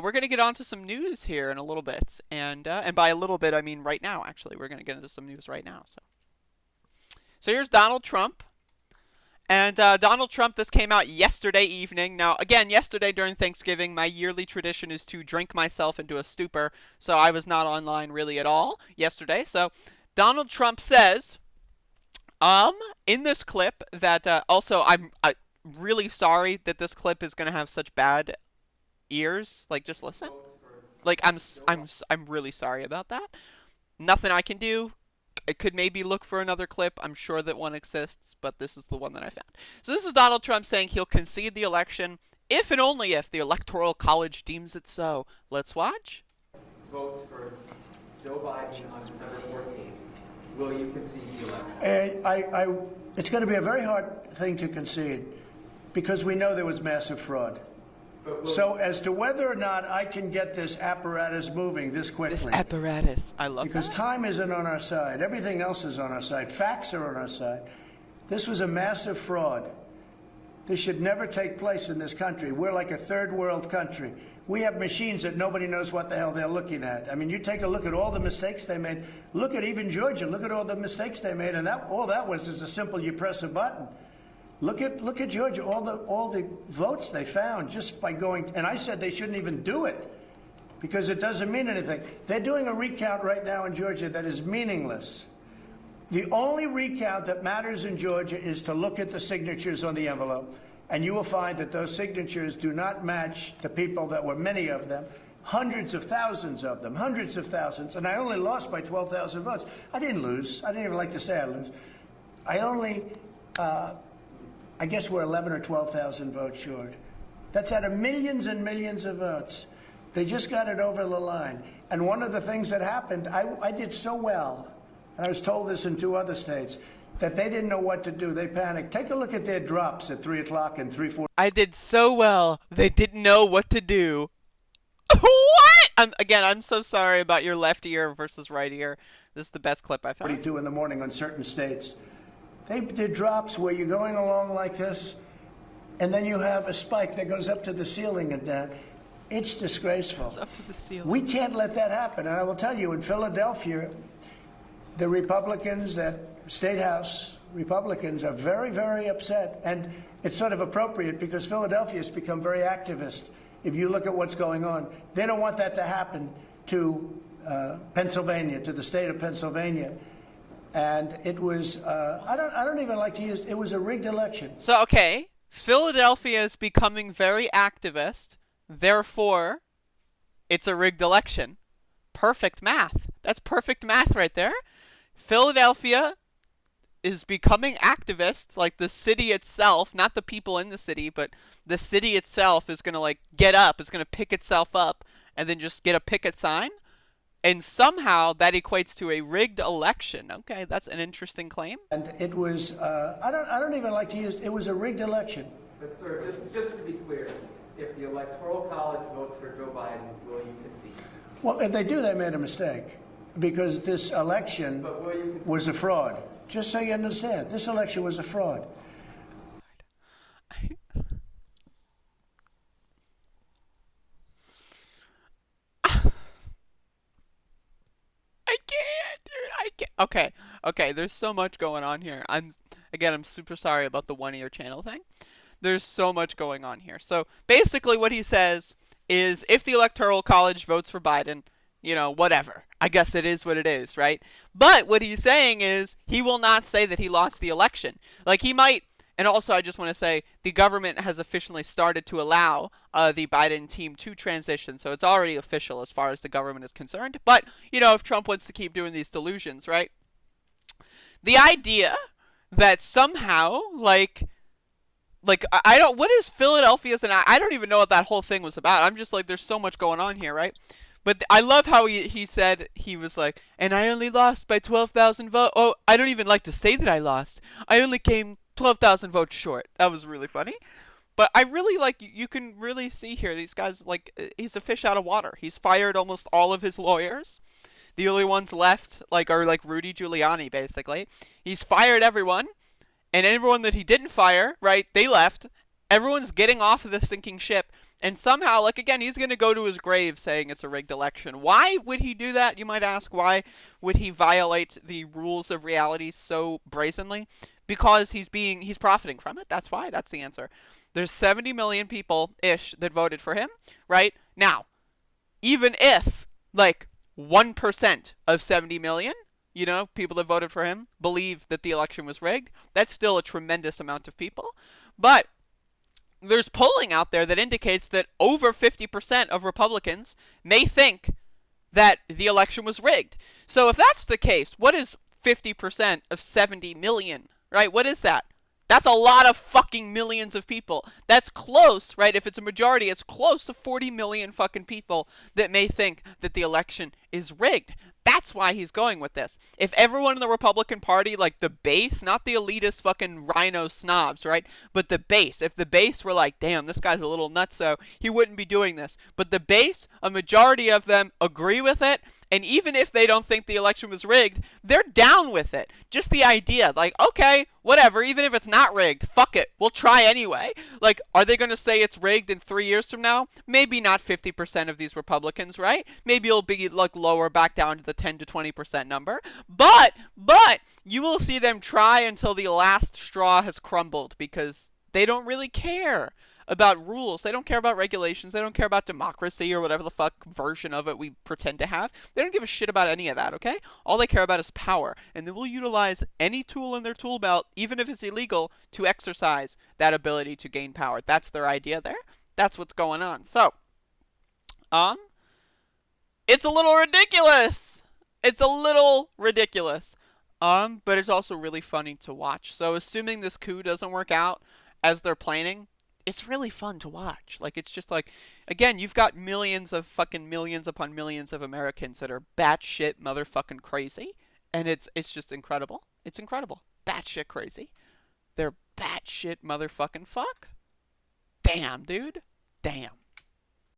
We're going to get on to some news here in a little bit. And by a little bit, I mean right now, actually. We're going to get into some news right now. So here's Donald Trump. And Donald Trump, this came out yesterday evening. Now, again, yesterday during Thanksgiving, my yearly tradition is to drink myself into a stupor. So I was not online really at all yesterday. So Donald Trump says, in this clip that, also, I'm really sorry that this clip is going to have such bad ears. Like, just listen. Like, I'm really sorry about that. Nothing I can do. I could maybe look for another clip. I'm sure that one exists, but this is the one that I found. So this is Donald Trump saying he'll concede the election if and only if the Electoral College deems it so. Let's watch. Votes for Joe Biden on December 14th. Will you concede the election? It's going to be a very hard thing to concede because we know there was massive fraud. So as to whether or not I can get this apparatus moving this quickly. This apparatus. I love because that. time isn't on our side. Everything else is on our side. Facts are on our side. This was a massive fraud. This should never take place in this country. We're like a third world country. We have machines that nobody knows what the hell they're looking at. I mean, you take a look at all the mistakes they made. Look at even Georgia. Look at all the mistakes they made. And all that was is a simple, you press a button. Look at Georgia, all the votes they found just by going, and I said they shouldn't even do it because it doesn't mean anything. They're doing a recount right now in Georgia that is meaningless. The only recount that matters in Georgia is to look at the signatures on the envelope, and you will find that those signatures do not match the people that were many of them, hundreds of thousands of them, hundreds of thousands, and I only lost by 12,000 votes. I didn't lose. I didn't even like to say I lose. I only... I guess we're 11 or 12,000 votes short. That's out of millions and millions of votes. They just got it over the line. And one of the things that happened, I did so well, and I was told this in 2 other states, that they didn't know what to do. They panicked. Take a look at their drops at 3 o'clock and 3:40. I did so well, they didn't know what to do. What? I'm so sorry about your left ear versus right ear. This is the best clip I found. 42 in the morning on certain states. They did drops where you're going along like this, and then you have a spike that goes up to the ceiling and down. It's disgraceful. It's up to the ceiling. We can't let that happen. And I will tell you, in Philadelphia, the Republicans, that State House Republicans, are very, very upset. And it's sort of appropriate because Philadelphia has become very activist. If you look at what's going on, they don't want that to happen to Pennsylvania, to the state of Pennsylvania. And it was, I don't even like to use, it was a rigged election. So, okay, Philadelphia is becoming very activist, therefore, it's a rigged election. Perfect math. That's perfect math right there. Philadelphia is becoming activist, like the city itself, not the people in the city, but the city itself is going to, like, get up, it's going to pick itself up, and then just get a picket sign. And somehow that equates to a rigged election. Okay, that's an interesting claim. And it was, I don't even like to use, it was a rigged election. But sir, just to be clear, if the Electoral College votes for Joe Biden, will you concede? Well, if they do, they made a mistake because this election was a fraud. Just so you understand, this election was a fraud. I can't, dude. I can't. Okay. There's so much going on here. I'm super sorry about the one-ear channel thing. There's so much going on here. So basically, what he says is, if the Electoral College votes for Biden, whatever. I guess it is what it is, right? But what he's saying is, he will not say that he lost the election. Like, he might. And also, I just want to say, the government has officially started to allow the Biden team to transition. So it's already official as far as the government is concerned. But, if Trump wants to keep doing these delusions, right? The idea that somehow, like I don't, what is Philadelphia's, and I don't even know what that whole thing was about. I'm just like, there's so much going on here, right? But I love how he said, he was like, and I only lost by 12,000 votes. Oh, I don't even like to say that I lost. I only came 12,000 votes short. That was really funny. But I really you can really see here, these guys, he's a fish out of water. He's fired almost all of his lawyers. The only ones left, are Rudy Giuliani, basically. He's fired everyone. And everyone that he didn't fire, right, they left. Everyone's getting off of the sinking ship. And somehow, like, again, he's going to go to his grave saying it's a rigged election. Why would he do that, you might ask? Why would he violate the rules of reality so brazenly? Because he's profiting from it. That's why. That's the answer. There's 70 million people-ish that voted for him, right? Now, even if, like, 1% of 70 million, people that voted for him believe that the election was rigged, that's still a tremendous amount of people. But there's polling out there that indicates that over 50% of Republicans may think that the election was rigged. So if that's the case, what is 50% of 70 million, right? What is that? That's a lot of fucking millions of people. That's close, right? If it's a majority, it's close to 40 million fucking people that may think that the election is rigged. That's why he's going with this. If everyone in the Republican Party, like the base, not the elitist fucking rhino snobs, right? But the base, if the base were like, damn, this guy's a little nutso, he wouldn't be doing this. But the base, a majority of them agree with it, and even if they don't think the election was rigged, they're down with it. Just the idea, like, okay, whatever, even if it's not rigged, fuck it, we'll try anyway. Like, are they going to say it's rigged in 3 years from now? Maybe not 50% of these Republicans, right? Maybe it'll be, like, lower back down to the 10 to 20% number. But you will see them try until the last straw has crumbled, because they don't really care about rules. They don't care about regulations. They don't care about democracy or whatever the fuck version of it we pretend to have. They don't give a shit about any of that, okay? All they care about is power. And they will utilize any tool in their tool belt, even if it's illegal, to exercise that ability to gain power. That's their idea there. That's what's going on. So, it's a little ridiculous. It's a little ridiculous. But it's also really funny to watch. So, assuming this coup doesn't work out as they're planning, it's really fun to watch. Like, it's just like, again, you've got millions upon millions of Americans that are batshit motherfucking crazy, and it's just incredible. It's incredible. Batshit crazy. They're batshit motherfucking fuck. Damn, dude. Damn.